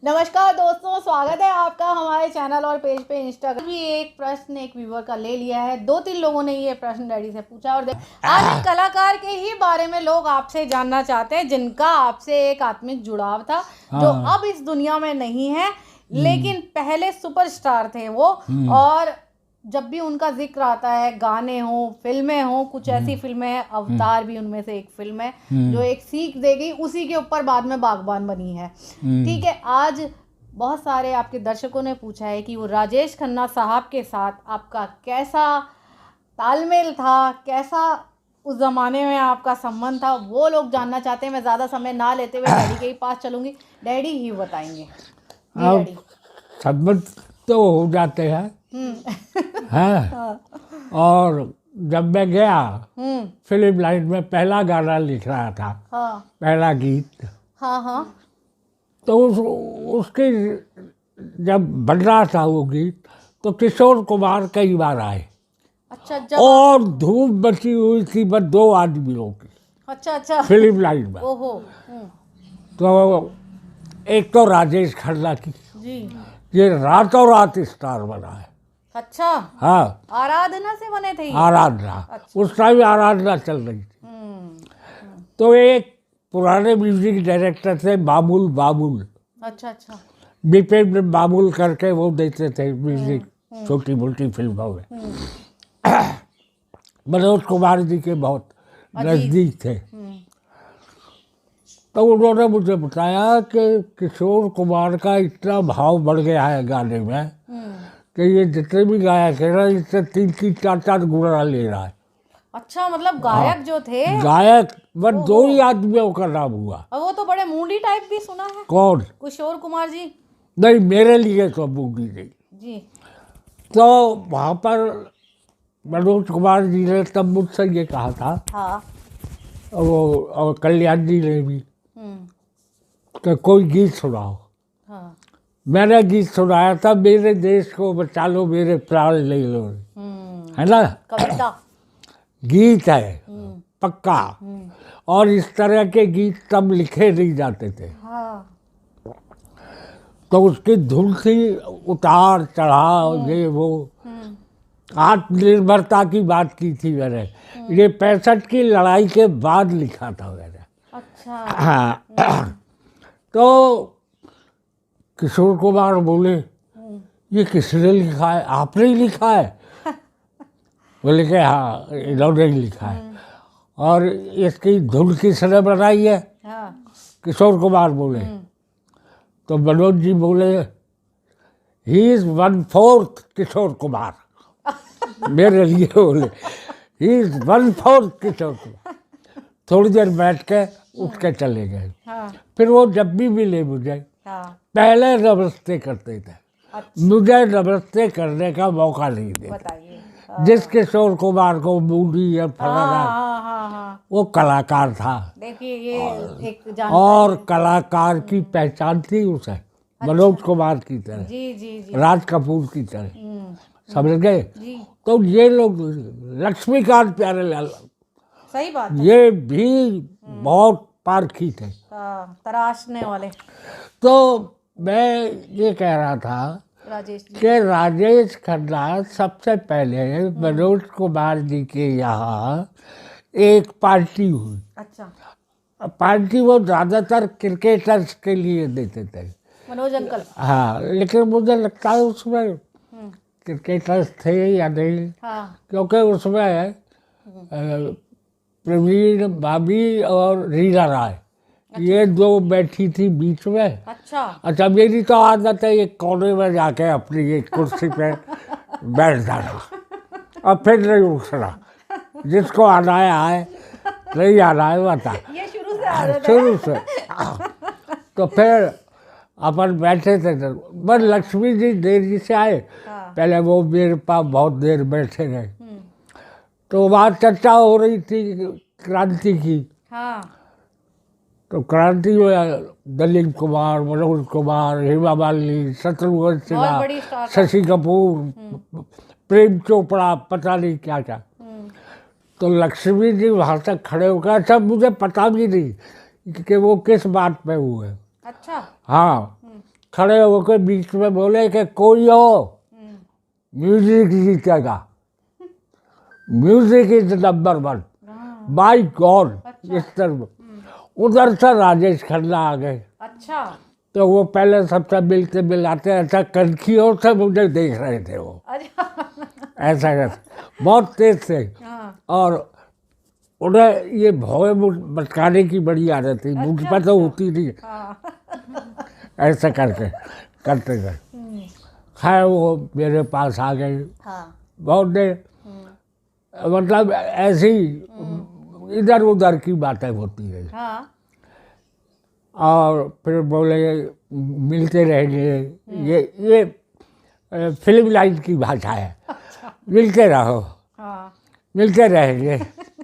नमस्कार दोस्तों, स्वागत है आपका हमारे चैनल और पेज पे इंस्टाग्राम भी। एक प्रश्न एक व्यूअर का ले लिया है, 2-3 लोगों ने ये प्रश्न डैडी से पूछा और आज एक कलाकार के ही बारे में लोग आपसे जानना चाहते हैं जिनका आपसे एक आत्मिक जुड़ाव था, जो अब इस दुनिया में नहीं है लेकिन पहले सुपरस्टार थे वो। और जब भी उनका जिक्र आता है, गाने हो, फिल्में हो, कुछ ऐसी फिल्में हैं, अवतार भी उनमें से एक फिल्म है जो एक सीख दे गई, उसी के ऊपर बाद में बागबान बनी है। ठीक है, आज बहुत सारे आपके दर्शकों ने पूछा है कि वो राजेश खन्ना साहब के साथ आपका कैसा तालमेल था, कैसा उस ज़माने में आपका संबंध था, वो लोग जानना चाहते हैं। मैं ज़्यादा समय ना लेते हुए डैडी के ही पास चलूँगी, डैडी ही बताएंगे। डैडी संबंध तो हो जाते हैं हैं। और जब मैं गया फिल्म लाइन में पहला गाना लिख रहा था, पहला गीत, तो उसके जब बन रहा था वो गीत, तो किशोर कुमार कई बार आए। अच्छा, और धूम मची हुई थी बस 2 आदमियों की। अच्छा फिल्म लाइन में। ओहो। तो एक तो राजेश खन्ना की जी, ये रातों रात स्टार बना है। अच्छा, हाँ, आराधना से बने थे ये? आराधना। अच्छा। उस टाइम आराधना चल रही थी। तो एक पुराने म्यूजिक डायरेक्टर थे बाबुल। अच्छा। बिपिन बाबुल करके वो देते थे म्यूजिक छोटी मोटी फिल्मों में। मनोज कुमार जी के बहुत नज़दीक थे। तो उन्होंने मुझे बताया कि किशोर कुमार का इतना भाव बढ़ गया है गाने में कि ये जितने भी गायक है ना, इससे 3-3, 4-4 गुना ले रहा है। अच्छा, मतलब गायक जो थे, गायक बस 2 ही आदमियों का नाम हुआ। और वो तो बड़े मूडी टाइप भी सुना है। कौन? किशोर कुमार जी। नहीं, मेरे लिए तो मूवी नहीं जी। तो वहाँ पर मनोज कुमार जी ने तब मुझसे ये कहा था, हाँ। और कल्याण जी ने भी, कि कोई गीत सुनाओ। हाँ। मैंने गीत सुनाया था, मेरे देश को बचा लो, मेरे प्राण ले लो, है ना? कविता गीत है पक्का। और इस तरह के गीत तब लिखे नहीं जाते थे। हाँ। तो उसकी धुन थी उतार चढ़ाव, ये वो। आत्मनिर्भरता की बात की थी मैंने। ये 65 की लड़ाई के बाद लिखा था मैंने। अच्छा। हाँ। तो किशोर कुमार बोले, ये किसने लिखा है? आपने ही लिखा है? बोले कि हाँ, इन्होंने ही लिखा है। और इसकी धुन किसने बनाई है? हाँ। किशोर कुमार बोले। तो मनोज जी बोले, ही इज 1/4 किशोर कुमार। मेरे लिए बोले, ही इज 1/4 किशोर कुमार। थोड़ी देर बैठ के उठ के चले गए। फिर वो जब भी मिले मुझे, पहले नमस्ते करते थे। अच्छा। मुझे नमस्ते करने का मौका नहीं देते। बताइए। जिस किशोर कुमार को मूडी या फलाना, वो कलाकार था। देखिए, ये एक जानकारी और कलाकार की पहचान थी उसे। मनोज कुमार की तरह, जी, राज कपूर की तरह, समझ गए? जी। तो ये लोग, लक्ष्मीकांत प्यारेलाल, सही बात। ये भी बहुत पारखी थे। तराशने वाले। तो मैं ये कह रहा था राजेश जी कि राजेश खन्ना सबसे पहले मनोज कुमार जी के यहाँ एक पार्टी हुई। अच्छा। पार्टी वो ज़्यादातर क्रिकेटर्स के लिए देते थे, मनोज अंकल। हाँ। लेकिन मुझे लगता है उसमें क्रिकेटर्स थे या नहीं, क्योंकि उसमें प्रवीण भाभी और रीना राय, ये 2 बैठी थी बीच में। अच्छा, मेरी तो आदत है एक कोने में जाके अपनी एक कुर्सी पे बैठ जाना और फिर नहीं उठना। जिसको आना है आए, नहीं आना है बता। ये शुरू से आदत है। शुरू से। तो फिर अपन बैठे थे, बस लक्ष्मी जी देरी से आए। पहले वो मेरे पास बहुत देर बैठे रहे। तो वहाँ चर्चा हो रही थी क्रांति की। तो क्रांति में दिलीप कुमार, मनोज कुमार, हेमा मालिनी, शत्रुघ्न सिन्हा, शशि कपूर, प्रेम चोपड़ा, पता नहीं क्या क्या। तो लक्ष्मी जी वहाँ तक खड़े हो गए। सब मुझे पता भी नहीं कि वो किस बात पे हुए। अच्छा। हाँ, खड़े होकर बीच में बोले कि कोई हो, म्यूजिक जीतेगा, music is number 1, by God. इस तरह उधर से राजेश खन्ना आ गए। अच्छा। तो वो पहले सबसे मिलते मिलाते ऐसा कनखियों से मुझे देख रहे थे वो। ऐसा करते बहुत तेज थे। और उन्हें ये भौए बटकाने की बड़ी आदत थी। मुझ पर तो होती थी। ऐसा करके करते गए। खैर वो मेरे पास आ गए। बहुत देर मतलब ऐसी इधर उधर की बातें होती रही। और फिर बोले मिलते रहेंगे। ये फिल्म लाइन की भाषा है। मिलते रहो, मिलते रहेंगे।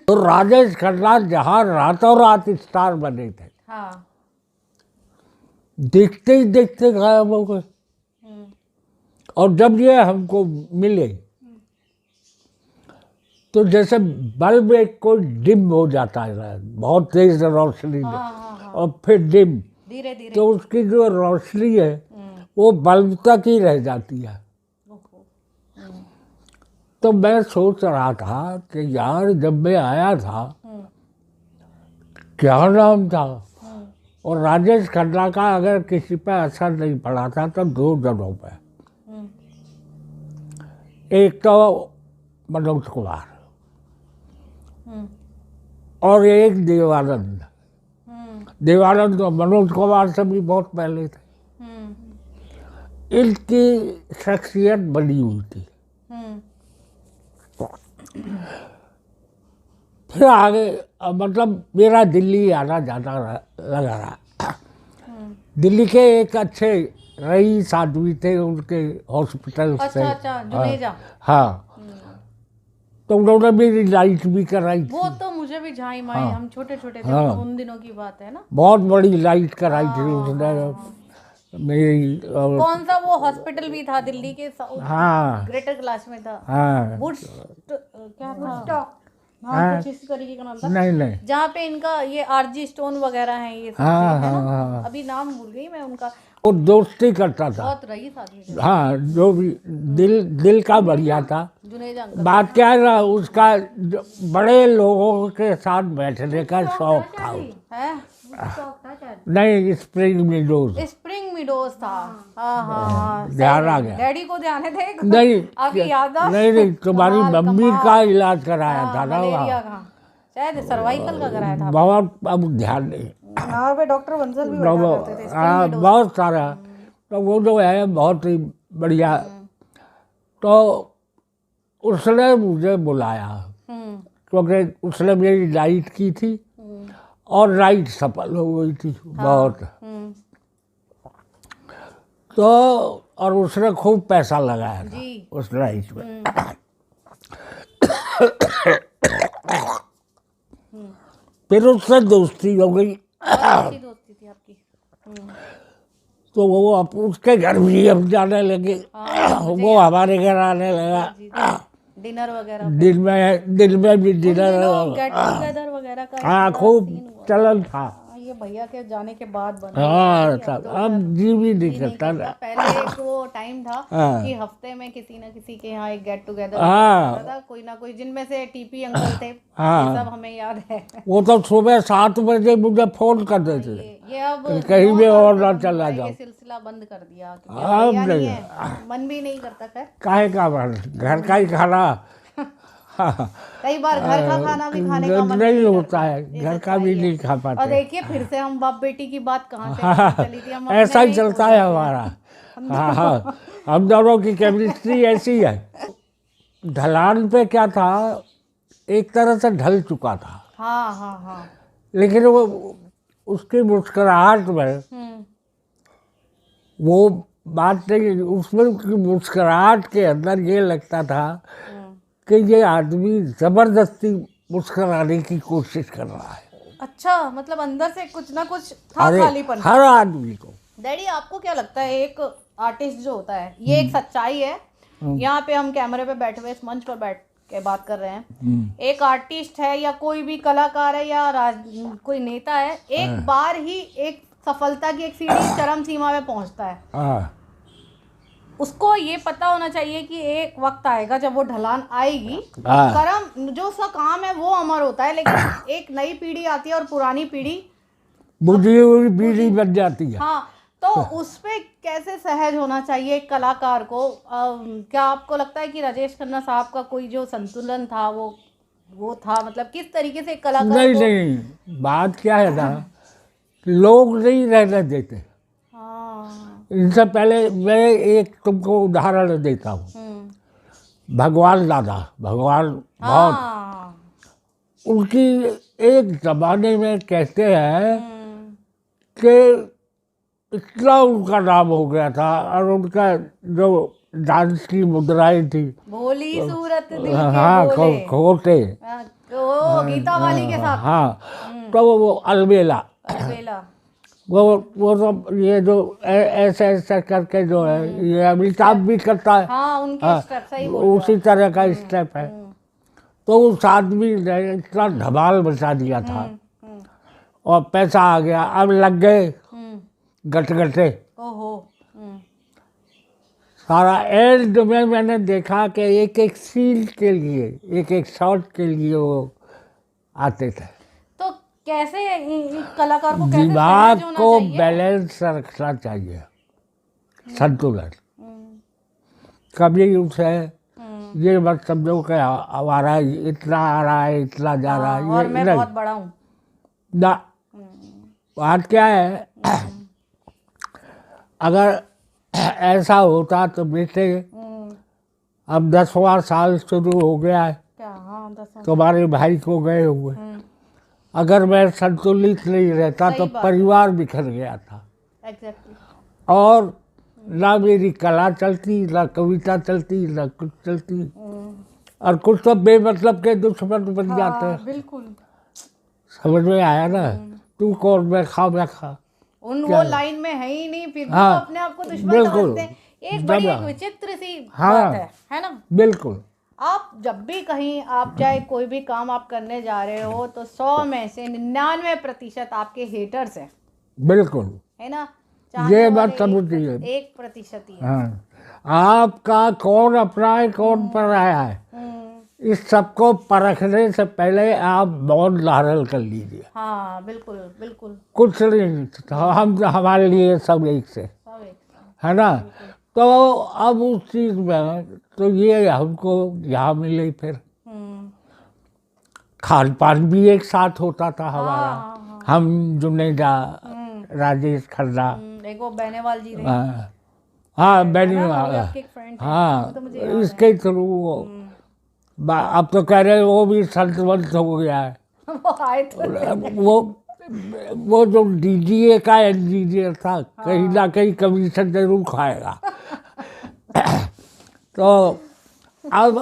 तो राजेश खन्ना जहाँ रातों रात स्टार बने थे, देखते ही देखते गायब हो गए। और जब ये हमको मिले तो जैसे बल्ब एक कोई डिम हो जाता है, बहुत तेज रोशनी में, और फिर डिम, धीरे धीरे, तो उसकी जो रोशनी है वो बल्ब तक ही रह जाती है। तो मैं सोच रहा था कि यार जब मैं आया था क्या नाम था, और राजेश खन्ना का अगर किसी पे असर नहीं पड़ा था तो 2 जनों पे। एक तो मनोज कुमार और एक देवानंद। देवानंद तो मनोज कुमार से भी बहुत पहले थे। इनकी शख्सियत बनी हुई थी। फिर आगे मतलब मेरा दिल्ली आना जाना लगा रहा। दिल्ली के एक अच्छे रईस आदमी थे, उनके हॉस्पिटल से। अच्छा, जुनेजा। हाँ, तो उन्होंने मेरी लाइट भी कराई थी। वो तो मुझे भी झाई माई, हम छोटे छोटे थे, उन दिनों की बात है ना। बहुत बड़ी लाइट कराई थी उसने मेरी। कौन सा वो हॉस्पिटल भी था दिल्ली के? ग्रेटर क्लास में था। क्या था? कुछ इस तरीके का नाम था। नहीं, जहाँ पे इनका ये आरजी स्टोन वगैरह हैं ये सब, है ना? अभी नाम भूल गई मैं उनका। वो दोस्ती करता था। बहुत रईस आदमी थे। हाँ, जो भी दिल का बढ़िया था। जुनेजा। बात क्या है ना, उसका बड़े लोगों के साथ बैठने का शौक था। नहीं, स्प्रिंग मिडोज था। हाँ, ध्यान आ गया। डैडी को ध्यान है थे। नहीं, आपकी याददाश्त। नहीं, तुम्हारी मम्मी का इलाज कराया था ना मलेरिया का, शायद सर्वाइकल का कराया था। बहुत अब ध्यान नहीं। यहाँ पे डॉक्टर बंसल भी बैठा करते थे। हाँ, बहुत सारा। तो वो जो है बहुत ही बढ़िया। तो उसने मुझे बुलाया क्योंकि उसने मेरी लाइट की थी और लाइट सफल हो गई थी बहुत। तो और उसने खूब पैसा लगाया था उस लाइट में। फिर उससे दोस्ती हो गई। अच्छी दोस्ती थी आपकी। तो वो अब उसके घर भी हम जाने लगे। वो हमारे घर आने लगा। डिनर वगैरह, दिन में भी डिनर, गेट टुगेदर वगैरह का। हाँ, खूब चलन था। ये भैया के जाने के बाद बना। हाँ, अब जी भी नहीं करता ना। पहले एक वो टाइम था कि हफ्ते में किसी न किसी के यहाँ एक गेट टुगेदर था, कोई ना कोई, जिनमें से टीपी अंकल थे। ये सब हमें याद है। वो तो सुबह 7 बजे मुझे फोन कर देते थे। ये अब कहीं भी और ना चला जाओ। ये सिलसिला बंद कर दिया। अब नहीं, मन भी नहीं करता। खैर, काहे का मन, घर का ही खाना। कई बार घर का खाना भी खाने का मन नहीं होता है, घर का भी नहीं खा पाते। और देखिए फिर से हम बाप बेटी की बात कहाँ से चली थी। हम ऐसा ही चलता है हमारा। हाँ, हम दोनों की केमिस्ट्री ऐसी है। ढलान पे क्या था, एक तरह से ढल चुका था। हाँ। लेकिन वो उसकी मुस्कुराहट में वो बात नहीं, उसमें उसकी मुस्कुराहट के अंदर ये लगता था कि ये आदमी जबरदस्ती मुस्कुराने की कोशिश कर रहा है। अच्छा, मतलब अंदर से कुछ ना कुछ था खालीपन हर आदमी को। डैडी, आपको क्या लगता है, एक आर्टिस्ट जो होता है, ये एक सच्चाई है? यहाँ पे हम कैमरे पे बैठे हुए इस मंच पर बैठ के बात कर रहे हैं। एक आर्टिस्ट है या कोई भी कलाकार है या कोई नेता है, एक बार ही एक सफलता की एक सीढ़ी चरम सीमा पे पहुंचता है, हाँ उसको ये पता होना चाहिए कि एक वक्त आएगा जब वो ढलान आएगी, हाँ कर्म जो उसका काम है वो अमर होता है, लेकिन एक नई पीढ़ी आती है और पुरानी पीढ़ी बुद्धि हुई पीढ़ी बन जाती है। हाँ, तो उस पे कैसे सहज होना चाहिए एक कलाकार को? क्या आपको लगता है कि राजेश खन्ना साहब का कोई जो संतुलन था वो था, मतलब किस तरीके से एक कलाकार नहीं को? नहीं, बात क्या है ना, लोग नहीं रहने देते। हाँ। इनसे पहले मैं एक तुमको उदाहरण देता हूँ। भगवान दादा, भगवान बहुत, हाँ। उनकी एक जमाने में कहते हैं कि इतना उनका नाम हो गया था, और उनका जो डांस की मुद्राएं थी, भोली सूरत दिल के हाँ बोले, खोटे, वो गीता वाली के साथ। हाँ, तो वो अलबेला, अलबेला। वो सब ये जो ऐसे ऐसे करके जो है, ये अमिताभ भी करता है। हाँ, उनके हाँ, स्टेप सही बोल रहे हो। उसी तरह का स्टेप है। तो उस आदमी ने इतना धमाल मचा दिया था, और पैसा आ गया, अब लग गए गटगटे। ओहो। सारा एंड में मैंने देखा कि एक एक सीन के लिए, एक एक शॉट के लिए वो आते थे। तो कैसे कलाकार को कैसे दिमाग सहज होना को चाहिए? बैलेंस रखना चाहिए, संतुलन। कभी उसे ये मत समझो कि हमारा इतना आ रहा है, इतना जा रहा है, और ये मैं नहीं बहुत बड़ा हूँ ना। बात क्या है, अगर ऐसा होता तो बेटे अब 10वां साल शुरू हो गया है, क्या? हाँ, 10 तुम्हारे भाई को गए हुए, अगर मैं संतुलित नहीं रहता तो परिवार बिखर गया था, एग्जैक्टली। और ना मेरी कला चलती, ना कविता चलती, ना कुछ चलती, और कुछ तो बेमतलब के दुश्मन बन जाते हैं। बिल्कुल। समझ में आया ना? तू कौन, मैं खा। वो लाइन में है ही नहीं, फिर भी हाँ, वो अपने आप को दुश्मन बिल्कुल, समझते हैं। एक बड़ी एक विचित्र सी हाँ, बात है ना? बिल्कुल। आप जब भी कहीं आप चाहे कोई भी काम आप करने जा रहे हो, तो 100 में से 99% आपके हेटर्स हैं, बिल्कुल, है ना? ये बात समझिए। 1% ही है। हाँ, आपका कौन अपना है, कौन पराया है, इस सबको परखने से पहले आप मौन धारण कर लीजिए। हाँ, बिल्कुल बिल्कुल। कुछ नहीं, तो हम हमारे लिए सब एक से, सब एक है ना? तो अब उस चीज़ में तो ये हमको यहाँ मिले, फिर खान पान भी एक साथ होता था हमारा। हम जुनेजा, राजेश खन्ना, एक वो बेनेवाल जी रहे। हाँ बेनीवाल, आपके एक फ्रेंड थे, हाँ, तो मुझे याद है। इसके थ्रू अब तो कह रहे वो भी संतवंत हो गया है। वो आए थे। वो जो डीजीए का इंजीनियर था, कहीं ना कहीं कमीशन जरूर खाएगा। तो अब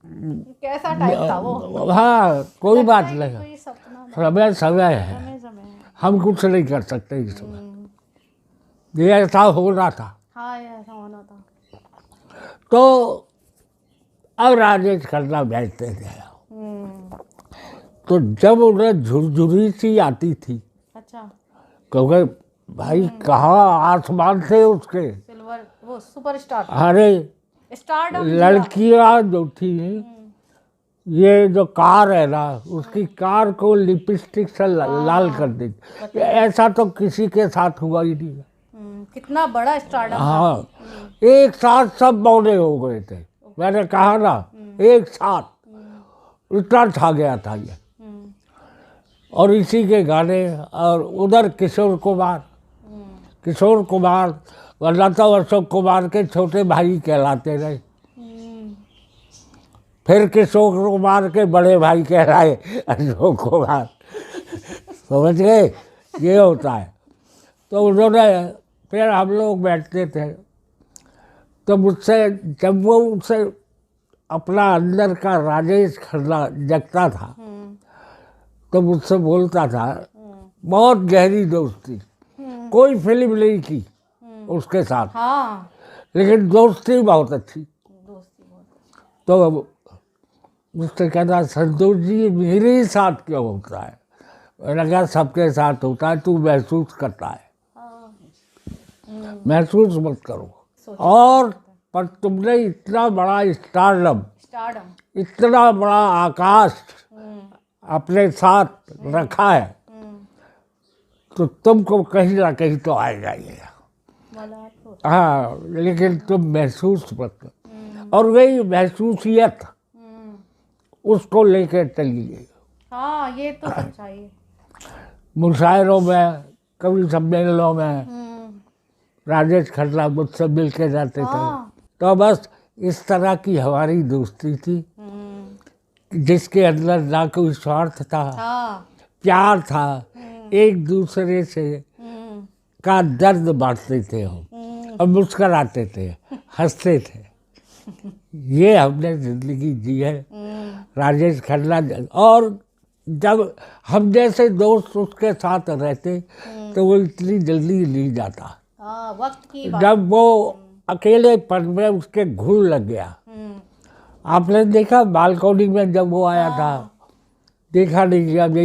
कैसा टाइप था वो? हाँ, कोई बात कोई नहीं, सपना समय समय है, समय। हम कुछ नहीं कर सकते इसमें। ये ऐसा हो रहा था। हाँ, ये ऐसा होना था। तो अब राजेश खन्ना बैठते थे, तो जब उन्हें झुरझुरी सी आती थी, अच्छा, क्योंकि भाई कहाँ आसमान थे उसके, सिल्वर वो सुपरस्टार, अरे स्टारडम। लड़कियां जो थी, ये जो कार है ना, उसकी कार को लिपस्टिक से लाल कर दी। ऐसा तो किसी के साथ हुआ ही नहीं। कितना बड़ा स्टारडम। हाँ, एक साथ सब मौने हो गए थे। मैंने कहा ना, एक साथ इतना छा गया था ये। और इसी के गाने, और उधर किशोर कुमार, वरना तो अशोक कुमार के छोटे भाई कहलाते रहे, फिर किशोर कुमार के बड़े भाई कहलाए अशोक कुमार। समझ गए? ये होता है। तो उन्होंने, फिर हम लोग बैठते थे, तो मुझसे जब वो उनसे अपना अंदर का राजेश खन्ना जगता था, तो मुझसे बोलता था, बहुत गहरी दोस्ती, कोई फिल्म नहीं की उसके साथ, हाँ, लेकिन दोस्ती बहुत अच्छी। दोस्ती बहुत। तो मुझसे कहता, संतोष जी मेरे ही साथ क्यों होता है? लगा सबके साथ होता है, तू महसूस करता है, महसूस मत करो। और पर तुमने इतना बड़ा स्टारडम, इतना बड़ा आकाश अपने साथ रखा है, तो तुमको कहीं ना कहीं तो आ जाइएगा। हाँ, लेकिन तुम महसूस मत करो, और वही महसूसियत उसको लेकर चलिए। हाँ, ये तो सच्चाई है। मुशायरों में, कवि सम्मेलनों में राजेश खन्ना मुझसे मिल के जाते थे, तो बस इस तरह की हमारी दोस्ती थी जिसके अंदर ना कोई स्वार्थ था, प्यार था, एक दूसरे से का दर्द बांटते थे हम, और मुस्कराते थे, हंसते थे। ये हमने जिंदगी जी है राजेश खन्ना। और जब हम जैसे दोस्त उसके साथ रहते तो वो इतनी जल्दी नहीं जाता। वक्त की बात। जब वो अकेले पन में उसके घुल लग गया, आपने देखा बालकनी में जब वो आया था, देखा नहीं, अब